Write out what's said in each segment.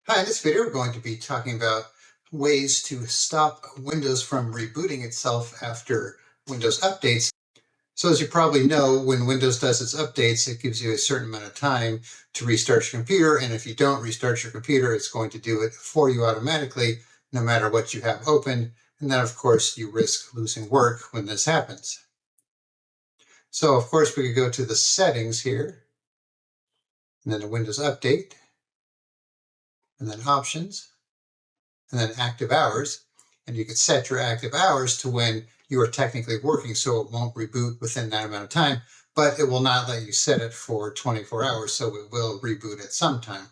Hi, in this video we're going to be talking about ways to stop Windows from rebooting itself after Windows updates. So as you probably know, when Windows does its updates, it gives you a certain amount of time to restart your computer, and if you don't restart your computer, it's going to do it for you automatically, no matter what you have open. And then, of course, you risk losing work when this happens. So, of course, we could go to the settings here, and then the Windows Update, and then Options, and then active hours. And you could set your active hours to when you are technically working, so it won't reboot within that amount of time, but it will not let you set it for 24 hours, so it will reboot at some time.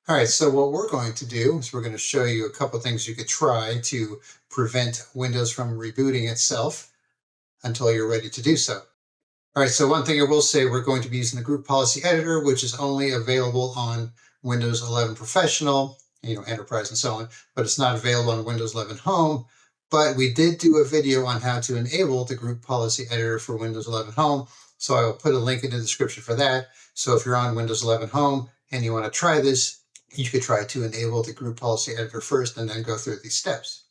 All right, so what we're going to do is we're going to show you a couple things you could try to prevent Windows from rebooting itself until you're ready to do so. All right, so one thing I will say, we're going to be using the Group Policy Editor, which is only available on Windows 11 Professional, Enterprise and so on, but it's not available on Windows 11 Home. But we did do a video on how to enable the Group Policy Editor for Windows 11 Home, so I will put a link in the description for that. So if you're on Windows 11 Home and you want to try this, you could try to enable the Group Policy Editor first and then go through these steps.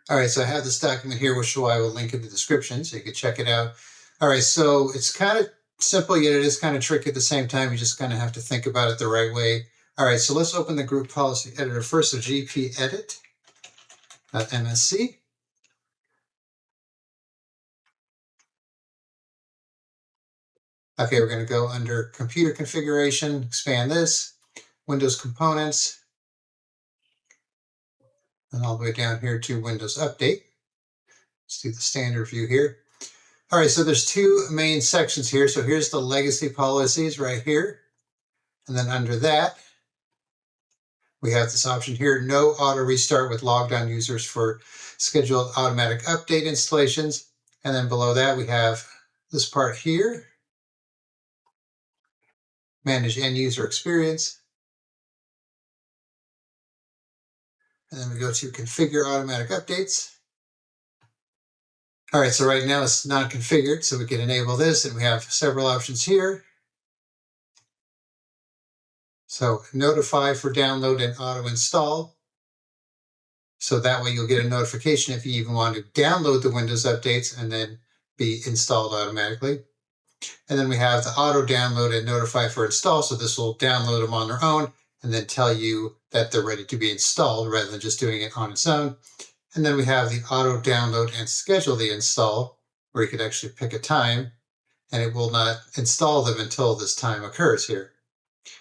All right, so I have this document here, which I will link in the description so you can check it out. All right, so it's kind of simple, yet it is kind of tricky at the same time. You just kind of have to think about it the right way. All right, so let's open the Group Policy Editor first, so gpedit.msc. Okay, we're going to go under Computer Configuration, expand this, Windows Components, and all the way down here to Windows Update. Let's do the standard view here. All right, so there's two main sections here. So here's the legacy policies right here. And then under that, we have this option here, no auto restart with logged on users for scheduled automatic update installations. And then below that, we have this part here, manage end user experience. And then we go to configure automatic updates. All right, so right now it's not configured, so we can enable this, and we have several options here. So notify for download and auto install. So that way you'll get a notification if you even want to download the Windows updates and then be installed automatically. And then we have the auto download and notify for install. So this will download them on their own and then tell you that they're ready to be installed rather than just doing it on its own. And then we have the auto download and schedule the install, where you could actually pick a time and it will not install them until this time occurs here.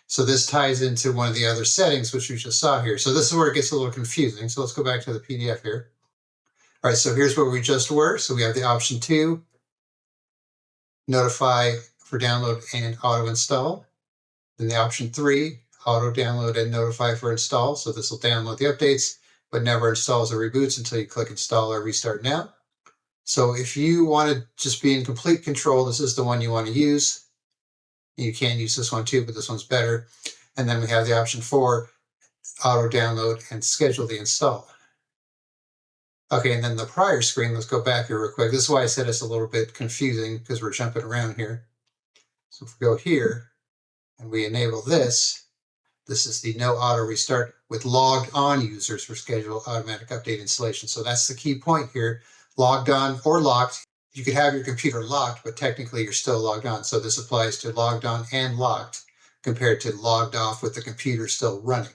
So this ties into one of the other settings, which we just saw here. So this is where it gets a little confusing. So let's go back to the PDF here. All right, so here's where we just were. So we have the option 2, notify for download and auto install. Then the option 3, auto download and notify for install. So this will download the updates, but never installs or reboots until you click install or restart now. So if you want to just be in complete control, this is the one you want to use. You can use this one too, but this one's better. And then we have the option 4, auto download and schedule the install. Okay, and then the prior screen, let's go back here real quick. This is why I said it's a little bit confusing because we're jumping around here. So if we go here and we enable this, this is the no auto restart with logged on users for scheduled automatic update installation. So that's the key point here, logged on or locked. You could have your computer locked, but technically you're still logged on. So this applies to logged on and locked compared to logged off with the computer still running.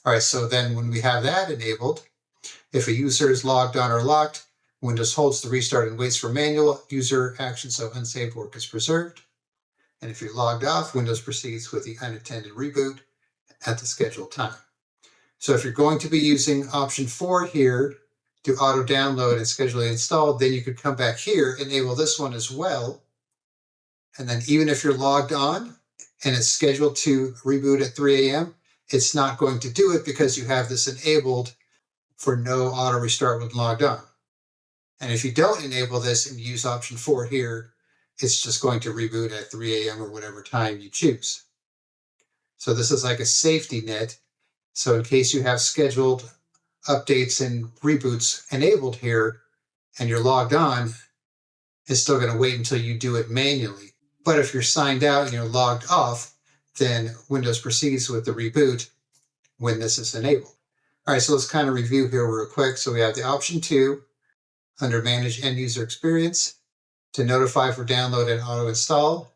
All right, so then when we have that enabled, if a user is logged on or locked, Windows holds the restart and waits for manual user action, so unsaved work is preserved. And if you're logged off, Windows proceeds with the unattended reboot at the scheduled time. So if you're going to be using option 4 here to auto download and schedule the install, then you could come back here, enable this one as well. And then even if you're logged on and it's scheduled to reboot at 3 a.m., it's not going to do it because you have this enabled for no auto restart when logged on. And if you don't enable this and use option 4 here, it's just going to reboot at 3 a.m. or whatever time you choose. So this is like a safety net. So in case you have scheduled updates and reboots enabled here and you're logged on, it's still going to wait until you do it manually. But if you're signed out and you're logged off, then Windows proceeds with the reboot when this is enabled. All right, so let's kind of review here real quick. So we have the option 2 under Manage End User Experience to notify for download and auto install.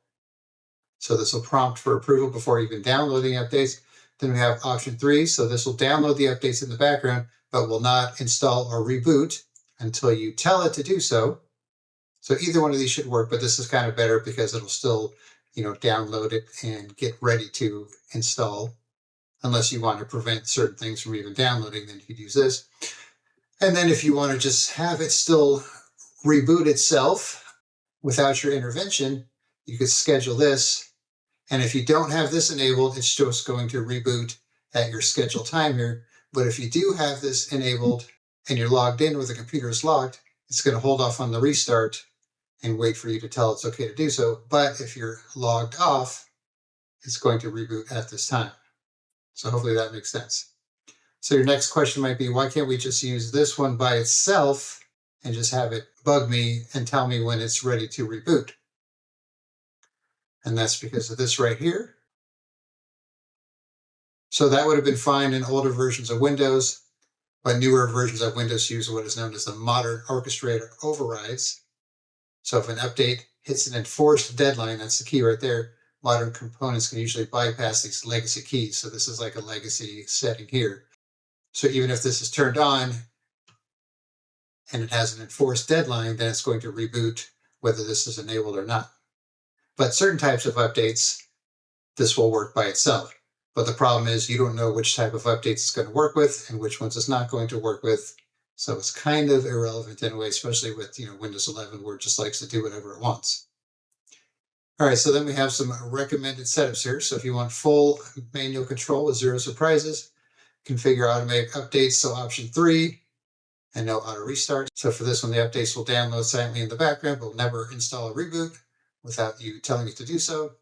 So this will prompt for approval before even downloading updates. Then we have option 3. So this will download the updates in the background, but will not install or reboot until you tell it to do so. So either one of these should work, but this is kind of better because it'll still, download it and get ready to install. Unless you want to prevent certain things from even downloading, then you could use this. And then if you want to just have it still reboot itself without your intervention, you could schedule this. And if you don't have this enabled, it's just going to reboot at your scheduled time here. But if you do have this enabled and you're logged in where the computer is locked, it's going to hold off on the restart and wait for you to tell it's okay to do so. But if you're logged off, it's going to reboot at this time. So hopefully that makes sense. So your next question might be, why can't we just use this one by itself and just have it bug me and tell me when it's ready to reboot? And that's because of this right here. So that would have been fine in older versions of Windows, but newer versions of Windows use what is known as the modern orchestrator overrides. So if an update hits an enforced deadline, that's the key right there, modern components can usually bypass these legacy keys. So this is like a legacy setting here. So even if this is turned on and it has an enforced deadline, then it's going to reboot whether this is enabled or not. But certain types of updates, this will work by itself. But the problem is you don't know which type of updates it's going to work with and which ones it's not going to work with. So it's kind of irrelevant in a way, especially with Windows 11, where it just likes to do whatever it wants. All right, so then we have some recommended setups here. So if you want full manual control with 0 surprises, configure automatic updates, so option 3, and no auto restart. So for this one, the updates will download silently in the background, but will never install a reboot without you telling it to do so.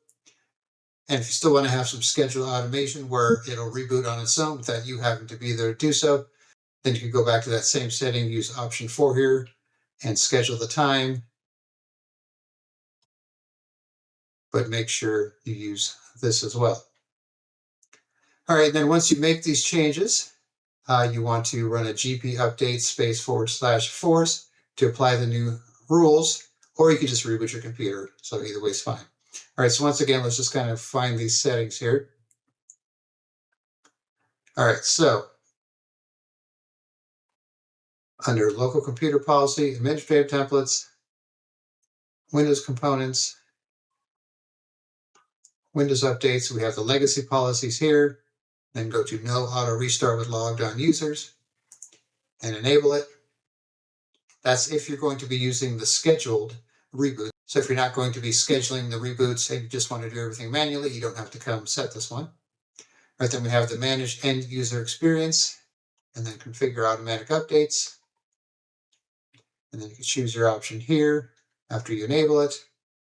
And if you still want to have some scheduled automation where it'll reboot on its own without you having to be there to do so, then you can go back to that same setting, use option 4 here, and schedule the time. But make sure you use this as well. All right, then once you make these changes, you want to run a gp update /force to apply the new rules, or you can just reboot your computer. So either way is fine. All right, so once again, let's just kind of find these settings here. All right, so under local computer policy, administrative templates, Windows components, Windows updates, we have the legacy policies here. Then go to no auto restart with logged on users and enable it. That's if you're going to be using the scheduled reboot. So if you're not going to be scheduling the reboots and you just want to do everything manually, you don't have to come set this one. Right, then we have the manage end user experience and then configure automatic updates. And then you can choose your option here after you enable it.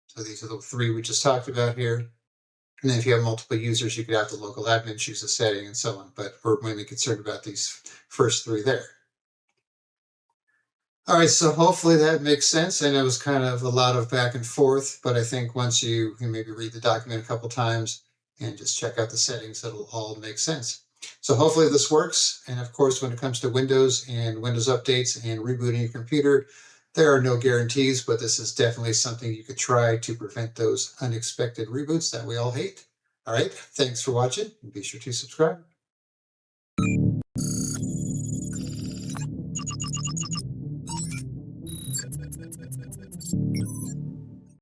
So these are the 3 we just talked about here. And then if you have multiple users, you could have the local admin choose a setting and so on. But we're mainly concerned about these first 3 there. All right, so hopefully that makes sense. I know it was kind of a lot of back and forth, but I think once you maybe read the document a couple times and just check out the settings, it'll all make sense. So hopefully this works. And of course, when it comes to Windows and Windows updates and rebooting your computer, there are no guarantees, but this is definitely something you could try to prevent those unexpected reboots that we all hate. All right, thanks for watching. Be sure to subscribe.